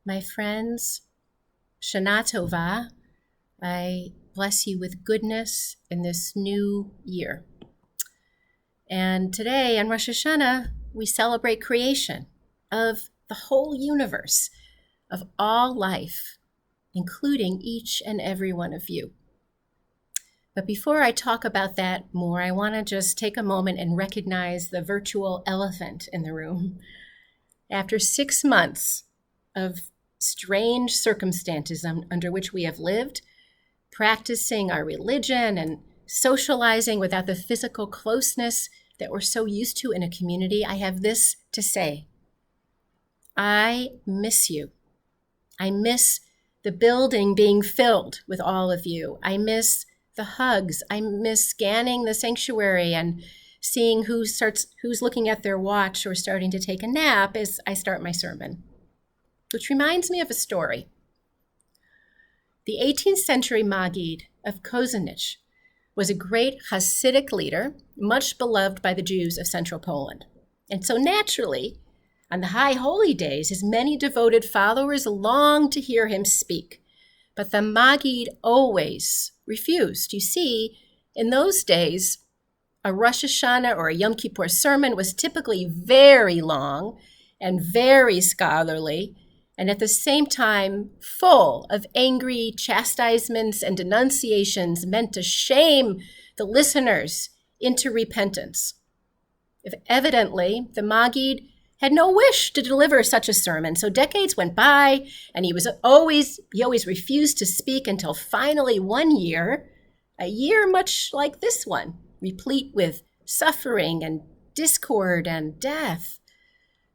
My friends, Shana Tova, I bless you with goodness in this new year. And today on Rosh Hashanah, we celebrate creation of the whole universe, of all life, including each and every one of you. But before I talk about that more, I want to just take a moment and recognize the virtual elephant in the room. After 6 months of strange circumstances under which we have lived, practicing our religion and socializing without the physical closeness that we're so used to in a community, I have this to say. I miss you. I miss the building being filled with all of you. I miss the hugs. I miss scanning the sanctuary and seeing who's looking at their watch or starting to take a nap as I start my sermon, which reminds me of a story. The 18th century Maggid of Kozinich was a great Hasidic leader, much beloved by the Jews of central Poland. And so naturally, on the high holy days, his many devoted followers longed to hear him speak. But the Maggid always refused. You see, in those days, a Rosh Hashanah or a Yom Kippur sermon was typically very long and very scholarly, and at the same time full of angry chastisements and denunciations meant to shame the listeners into repentance. Evidently, the Maggid had no wish to deliver such a sermon, so decades went by, and he always refused to speak until finally one year, a year much like this one, replete with suffering and discord and death,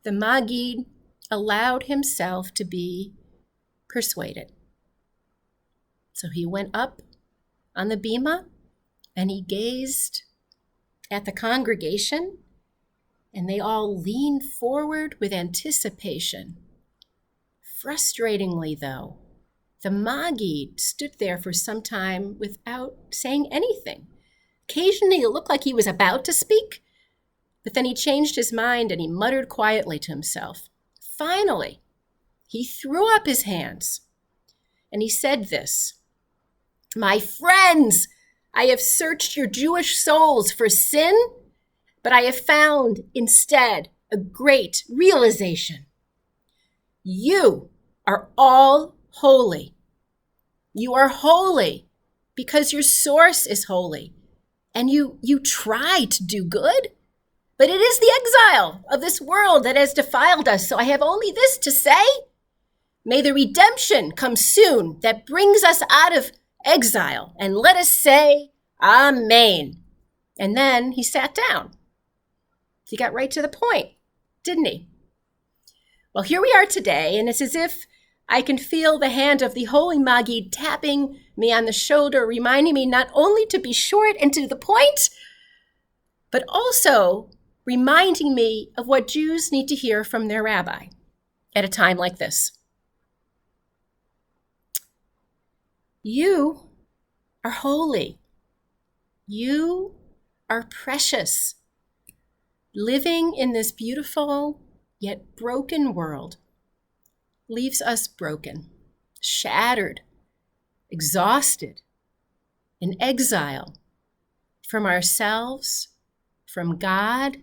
the Maggid allowed himself to be persuaded. So he went up on the bima and he gazed at the congregation, and they all leaned forward with anticipation. Frustratingly, though, the Maggid stood there for some time without saying anything. Occasionally, it looked like he was about to speak, but then he changed his mind and he muttered quietly to himself. Finally, he threw up his hands and he said this, "My friends, I have searched your Jewish souls for sin, but I have found instead a great realization. You are all holy. You are holy because your source is holy, and you try to do good, but it is the exile of this world that has defiled us. So I have only this to say. May the redemption come soon that brings us out of exile, and let us say Amen." And then he sat down. He got right to the point, didn't he? Well, here we are today, and it's as if I can feel the hand of the Holy Maggid tapping me on the shoulder, reminding me not only to be short and to the point, but also reminding me of what Jews need to hear from their rabbi at a time like this. You are holy. You are precious. Living in this beautiful yet broken world leaves us broken, shattered, exhausted, in exile from ourselves, from God,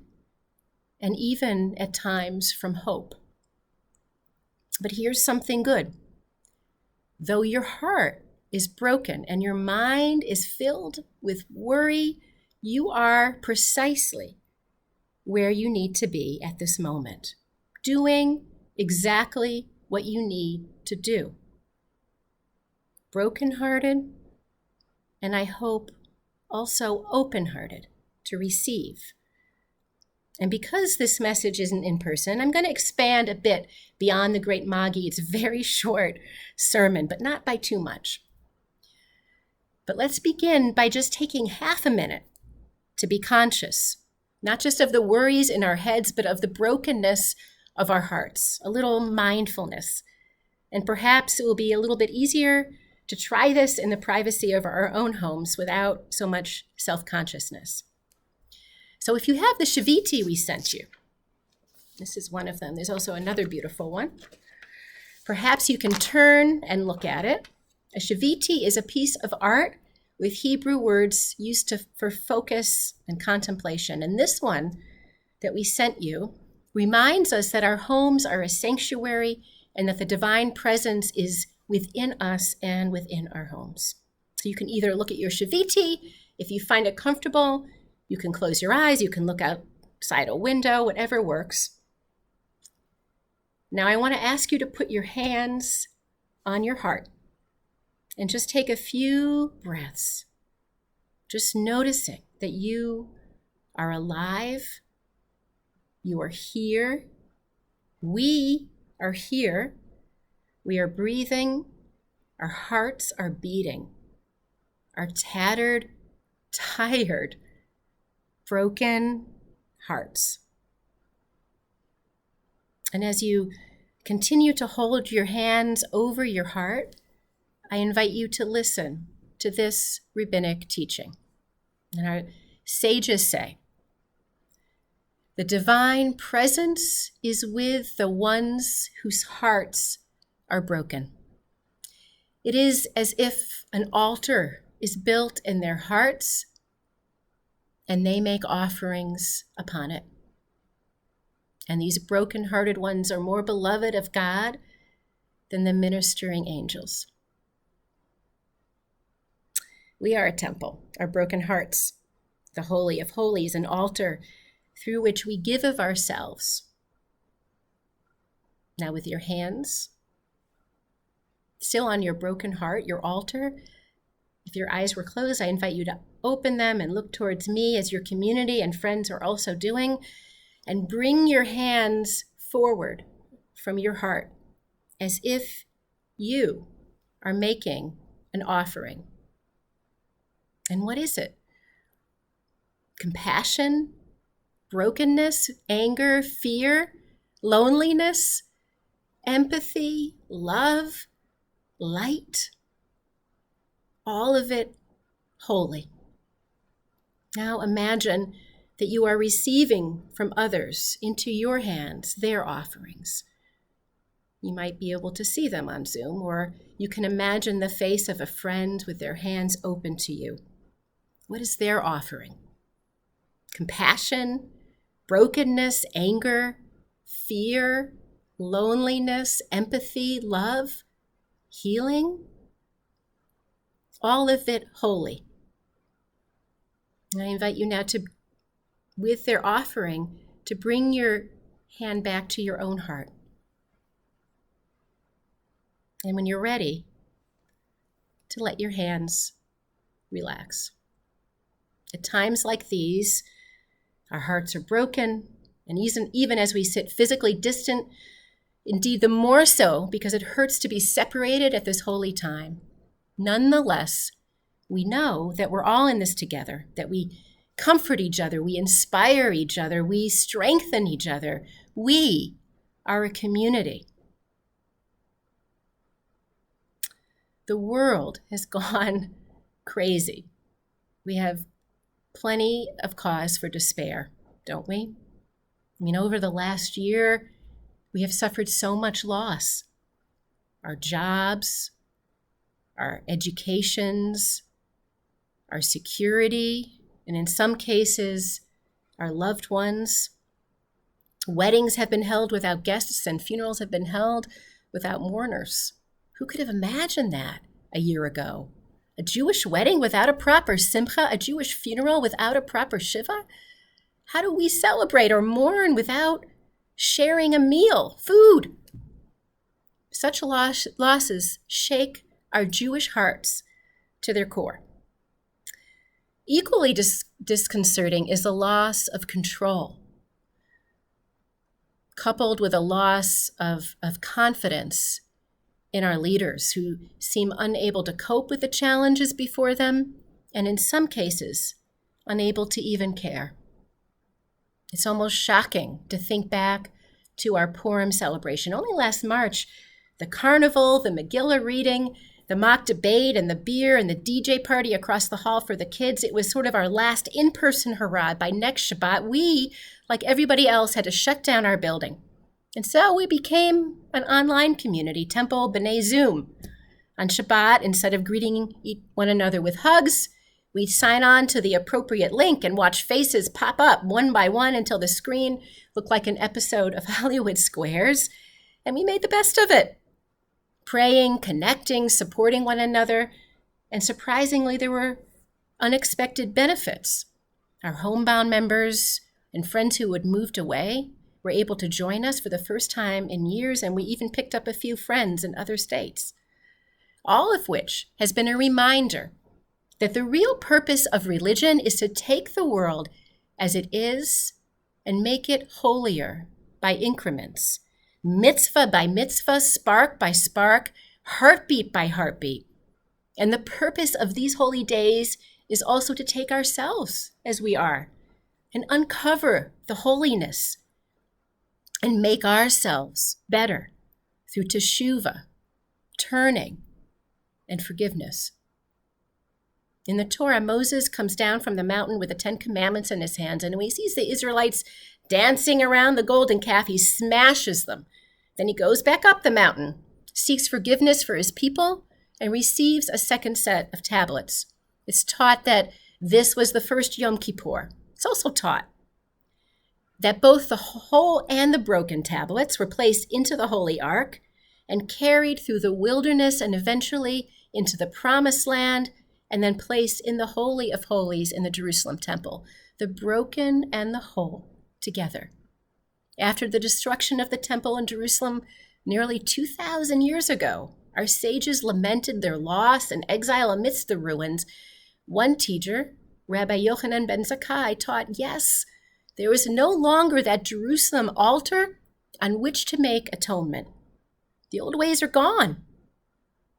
and even at times from hope. But here's something good. Though your heart is broken and your mind is filled with worry, you are precisely where you need to be at this moment, doing exactly what you need to do. Brokenhearted, and I hope also open-hearted to receive. And because this message isn't in person, I'm going to expand a bit beyond the great Maggid's very short sermon, but not by too much. But let's begin by just taking half a minute to be conscious, not just of the worries in our heads, but of the brokenness of our hearts, a little mindfulness. And perhaps it will be a little bit easier to try this in the privacy of our own homes without so much self-consciousness. So if you have the Shaviti we sent you, this is one of them. There's also another beautiful one. Perhaps you can turn and look at it. A shaviti is a piece of art with Hebrew words used for focus and contemplation. And this one that we sent you reminds us that our homes are a sanctuary and that the divine presence is within us and within our homes. So you can either look at your shaviti, if you find it comfortable, you can close your eyes, you can look outside a window, whatever works. Now I want to ask you to put your hands on your heart and just take a few breaths, just noticing that you are alive, you are here, we are here, we are breathing, our hearts are beating, our tattered, tired, broken hearts. And as you continue to hold your hands over your heart, I invite you to listen to this rabbinic teaching. And our sages say, the divine presence is with the ones whose hearts are broken. It is as if an altar is built in their hearts and they make offerings upon it. And these broken-hearted ones are more beloved of God than the ministering angels. We are a temple, our broken hearts, the Holy of Holies, an altar through which we give of ourselves. Now with your hands still on your broken heart, your altar, if your eyes were closed, I invite you to open them and look towards me as your community and friends are also doing, and bring your hands forward from your heart as if you are making an offering. And what is it? Compassion, brokenness, anger, fear, loneliness, empathy, love, light, all of it holy. Now imagine that you are receiving from others into your hands their offerings. You might be able to see them on Zoom, or you can imagine the face of a friend with their hands open to you. What is their offering? Compassion, brokenness, anger, fear, loneliness, empathy, love, healing, all of it holy. And I invite you now to, with their offering, to bring your hand back to your own heart. And when you're ready, to let your hands relax. At times like these, our hearts are broken, and even as we sit physically distant, indeed the more so because it hurts to be separated at this holy time. Nonetheless, we know that we're all in this together, that we comfort each other, we inspire each other, we strengthen each other. We are a community. The world has gone crazy. We have plenty of cause for despair, don't we? I mean, over the last year, we have suffered so much loss. Our jobs, our educations, our security, and in some cases, our loved ones. Weddings have been held without guests and funerals have been held without mourners. Who could have imagined that a year ago? A Jewish wedding without a proper simcha, a Jewish funeral without a proper shiva? How do we celebrate or mourn without sharing a meal, food? Such losses shake our Jewish hearts to their core. Equally disconcerting is the loss of control, coupled with a loss of confidence in our leaders who seem unable to cope with the challenges before them, and in some cases, unable to even care. It's almost shocking to think back to our Purim celebration. Only last March, the carnival, the Megillah reading, the mock debate, and the beer and the DJ party across the hall for the kids, it was sort of our last in-person hurrah. By next Shabbat, we, like everybody else, had to shut down our building. And so we became an online community, Temple B'nai Zoom. On Shabbat, instead of greeting one another with hugs, we'd sign on to the appropriate link and watch faces pop up one by one until the screen looked like an episode of Hollywood Squares, and we made the best of it. Praying, connecting, supporting one another, and surprisingly, there were unexpected benefits. Our homebound members and friends who had moved away were able to join us for the first time in years, and we even picked up a few friends in other states. All of which has been a reminder that the real purpose of religion is to take the world as it is and make it holier by increments, mitzvah by mitzvah, spark by spark, heartbeat by heartbeat. And the purpose of these holy days is also to take ourselves as we are and uncover the holiness and make ourselves better through teshuvah, turning, and forgiveness. In the Torah, Moses comes down from the mountain with the 10 Commandments in his hands, and when he sees the Israelites dancing around the golden calf, he smashes them. Then he goes back up the mountain, seeks forgiveness for his people, and receives a second set of tablets. It's taught that this was the first Yom Kippur. It's also taught that both the whole and the broken tablets were placed into the Holy Ark and carried through the wilderness and eventually into the Promised Land, and then placed in the Holy of Holies in the Jerusalem temple, the broken and the whole together. After the destruction of the temple in Jerusalem nearly 2,000 years ago, our sages lamented their loss and exile amidst the ruins. One teacher, Rabbi Yochanan ben Zakkai, taught, yes, there is no longer that Jerusalem altar on which to make atonement. The old ways are gone,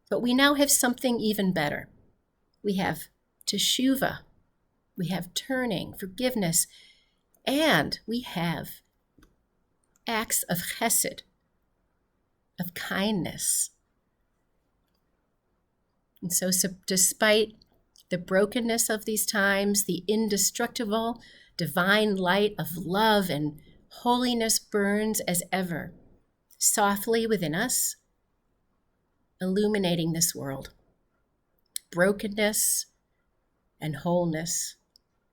but we now have something even better. We have teshuvah, we have turning, forgiveness, and we have acts of chesed, of kindness. And so despite the brokenness of these times, the indestructible divine light of love and holiness burns as ever, softly within us, illuminating this world. Brokenness and wholeness.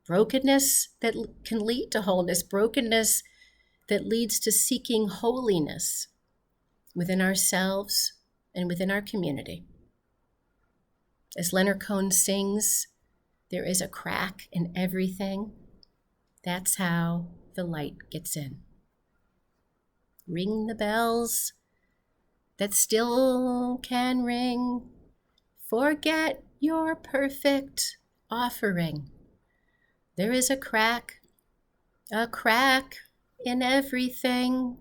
Brokenness that can lead to wholeness. Brokenness that leads to seeking holiness within ourselves and within our community. As Leonard Cohen sings, there is a crack in everything. That's how the light gets in. Ring the bells that still can ring. Forget your perfect offering. There is a crack in everything.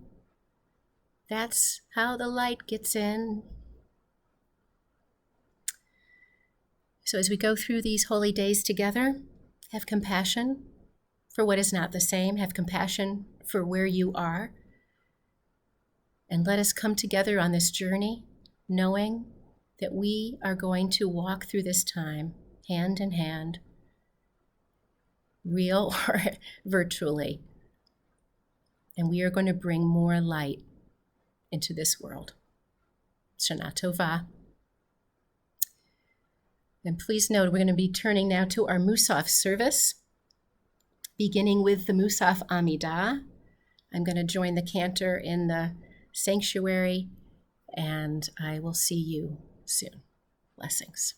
That's how the light gets in. So as we go through these holy days together, have compassion for what is not the same. Have compassion for where you are. And let us come together on this journey, knowing that we are going to walk through this time hand in hand, real or virtually. And we are going to bring more light into this world. Shana Tova. And please note, we're going to be turning now to our Musaf service, beginning with the Musaf Amidah. I'm going to join the cantor in the sanctuary, and I will see you soon. Blessings.